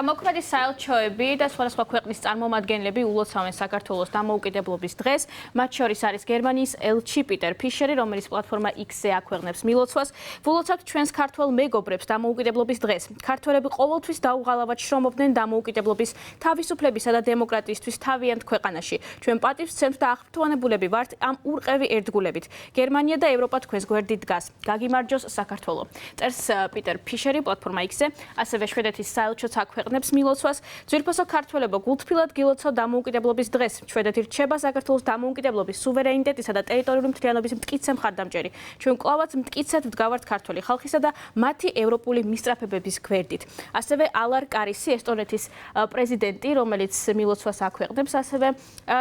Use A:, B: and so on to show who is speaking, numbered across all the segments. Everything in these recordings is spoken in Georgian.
A: მოქმედი საელჩოები და სხვადასხვა ქვეყნის წარმომადგენლები ულოცავენ საქართველოს დამოუკიდებლობის დღეს. მათ შორის არის გერმანიის ელჩი პიტერ ფიშერი, რომელიც პლატფორმა X-ზე აქვეყნებს მილოცვას. ვილოცავთ ჩვენს ქართველ მეგობრებს დამოუკიდებლობის დღეს. ქართველები ყოველთვის დაუღალავად შრომობდნენ დამოუკიდებლობის, თავისუფლებისა და დემოკრატიისთვის თავიანთ ქვეყანაში. ჩვენ პატივს ვცემთ და აღფრთოვანებულები ვართ ამ ურყევი ერთგულებით. გერმანია და ევროპა თქვენს გვერდით დგას. გაგიმარჯოს საქართველო. წერს პიტერ ფიშერი პლატფორმა X-ზე, ასევე შვედეთის საელჩოც აქვეყნებს მილოცვას. ძვირფასო ქართველებო, გულთბილად გილოცავ დამოუკიდებლობის დღეს. შვედეთი რჩება საქართველოს დამოუკიდებლობის, სუვერენიტეტისა და ტერიტორიული მთლიანობის მტკიცე მხარდამჭერი. ჩვენ კვლავაც მტკიცედ ვდგავართ ქართული ხალხისა და მათი ევროპული მისწრაფებების გვერდით. ასევე ალარ კარისი, ესტონეთის პრეზიდენტი, რომელიც მილოცვას აქვეყნებს, ასევე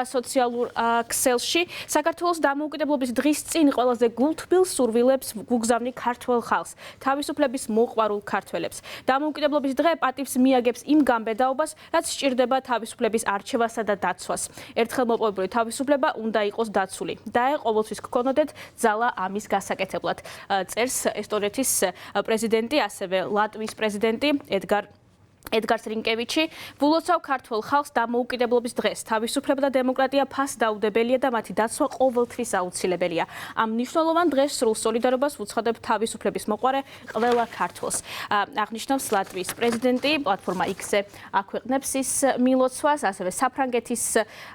A: სოციალურ ქსელში, საქართველოს დამოუკიდებლობის დღის წინ ყველაზე გულთბილ სურვილებს გუგზავნი ქართველ ხალხს, თავისუფლების მოყვარულ ქართველებს. დამოუკიდებლობის დღე პატივს მიაგებს იმ გამბედაობას, რაც სჭირდება თავისუფლების არჩევასა და დაცვას. ერთხელ მოპოვებული თავისუფლება უნდა იყოს დაცული. და ყოველთვის გქონოდეთ ძალა ამის გასაკეთებლად. წერს ესტონეთის პრეზიდენტი, ასევე ლატვიის პრეზიდენტი ედგარ რინკევიჩი. ვილოცავ ქართველ ხალხს დამოუკიდებლობის დღეს. თავისუფლება და დემოკრატია ფასდაუდებელია და მათი დაცვა ყოველთვის აუცილებელია. ამ მნიშვნელოვან დღეს სრულ სოლიდარობას ვუცხადებ თავისუფლების მოყვარე ყველა ქართველს. აღნიშნავს ლატვიის პრეზიდენტი, პლატფორმა X-ზე აქვეყნებს ის მილოცვას, ასევე საფრანგეთის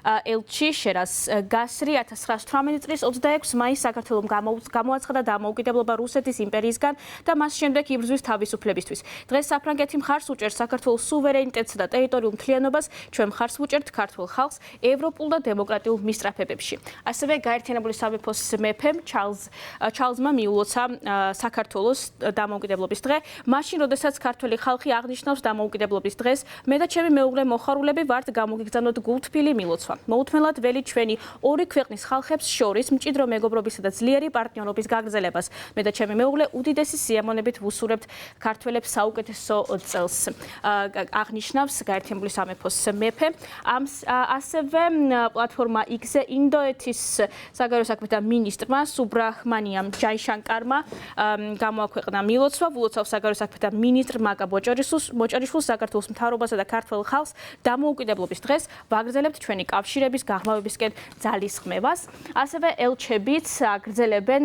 A: ელჩი შერას გასრი 1918 წლის 26 მაისს საქართველომ გამოაცხადა დამოუკიდებლობა რუსეთის იმპერიისგან და მას შემდეგ იბრძვის თავისუფლებისთვის. დღეს საფრანგეთი მხარს უჭერს საქართველოს სუვერენიტეტსა და ტერიტორიულ მთლიანობას, ჩვენ მხარს ვუჭერთ ქართულ ხალხს ევროპულ და დემოკრატიულ მისწრაფებებში. ასევე გაერთიანებული სამეფოს მეფემ ჩარლზმა მიულოცა საქართველოს დამოუკიდებლობის დღე, მაშინ, როდესაც ქართველი ხალხი აღნიშნავს დამოუკიდებლობის დღეს. მე და ჩემი მეუღლე მოხარულები ვართ გამოგიგზავნოთ გულთბილი მილოცვა. მოუთმენლად ველი ჩვენი ორი ქვეყნის ხალხებს შორის მჭიდრო მეგობრობისა და ძლიერი პარტნიორობის გაგრძელებას. მე და ჩემი მეუღლე უდიდესი სიამოვნებით ვუსურვებთ ქართველებს საუკეთესო წელს. აღნიშნავს გაერთიანებული სამეფოს მეფე. ასევე პლატფორმა X-ზე ინდოეთის საგარეო საქმეთა მინისტრმა სუბრაჰმანიამ ჯაიშანკარმა გამოაქვეყნა მილოცვა. ვილოცავ საგარეო საქმეთა მინისტრ მაკა ბოჭორიშვილს, საქართველოს მთავრობასა და ქართველ ხალხს დამოუკიდებლობის დღეს ვაგრძელებთ ჩვენი კავშირების გაღრმავებისკენ ძალისხმევას. ასევე ელჩებიც აგრძელებენ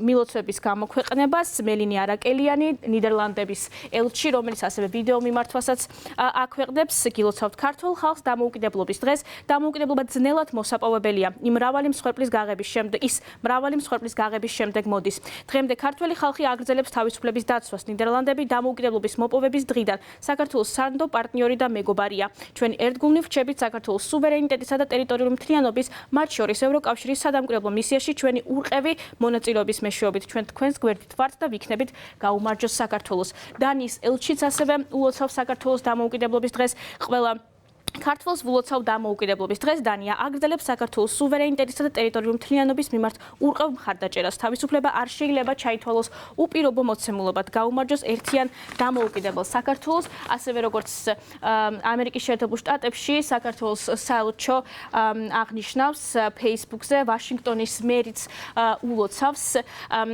A: მილოცვების გამოქვეყნებას. მელინი არაკელიანი, ნიდერლანდების ელჩი, რომელიც ასევე ვიდეო მიმართვასაც აქვეყნებს, გილოცავთ ქართულ ხალხს დამოუკიდებლობის დღეს. დამოუკიდებლობა ძნელად მოსაპოვებელია. მრავალი მსხვერპლის გაღების შემდეგ მოდის. დღემდე ქართველი ხალხი აგრძელებს თავისუფლების დაცვას. ნიდერლანდები დამოუკიდებლობის მოპოვების დღიდან საქართველოს სანდო პარტნიორი და მეგობარია. ჩვენ ერთგულნი ვრჩებით საქართველოს სუვერენიტეტისა და ტერიტორიული მთლიანობის, მათ შორის ევროკავშირის სადამკვირვებლო მისიაში ჩვენი ურყევი მონაწილეობის მეშვეობით. ჩვენ თქვენს გვერდით ვართ და ვიქნებით გაუმარჯოს საქართველოს. დანიის ელჩიც ასევე ულოცავს საქართველოს დამოუკიდებლობის დღეს. ყველა ქართველს ვილოცავ დამოუკიდებლობის დღეს. დანია აგრძელებს საქართველოს სუვერენიტეტისა და ტერიტორიული მთლიანობის მიმართ ურყევ მხარდაჭერას. თავისუფლება არ შეიძლება ჩაითვალოს უპირობო მოცემულობად. გაუმარჯოს ერთიან დამოუკიდებელ საქართველოს. ასევე როგორც ამერიკის შეერთებულ შტატებში საქართველოს საელჩო აღნიშნავს Facebook-ზე, ვაშინგტონის მერიც ულოცავს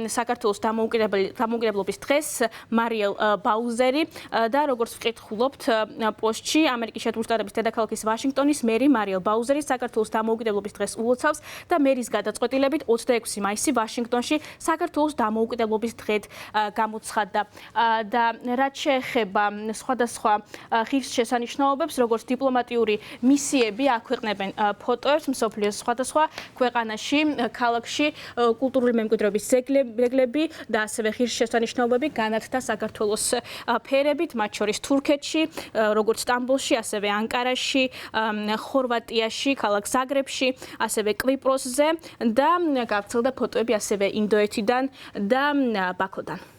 A: საქართველოს დამოუკიდებლობის დღეს მარიელ ბაუზერი და როგორც ვკითხულობთ პოსტში, ამერიკის შეერთებული შტატების დედაქალაქის ვაშინგტონის მერი მარიელ ბაუზერი საქართველოს დამოუკიდებლობის დღეს ულოცავს და მერის გადაწყვეტილებით 26 მაისი ვაშინგტონში საქართველოს დამოუკიდებლობის დღედ გამოცხადდა. და რაც შეეხება სხვადასხვა ღირსშესანიშნაობებს, როგორც დიპლომატიური მისიები აქვეყნებენ ფოტოებს მსოფლიოს სხვადასხვა ქვეყანაში, ქალაქში, კულტურული მემკვიდრეობის ძეგლები და ასევე ღირსშესანიშნაობები განათდა საქართველოს ფერებით, მათ შორის თურქეთში, როგორც სტამბოლში, ასევე ანკარაში, ხორვატიაში, ქალაქ ზაგრებში, ასევე კვიპროსზე და გავრცელდა ფოტოები ასევე ინდოეთიდან და ბაქოდან.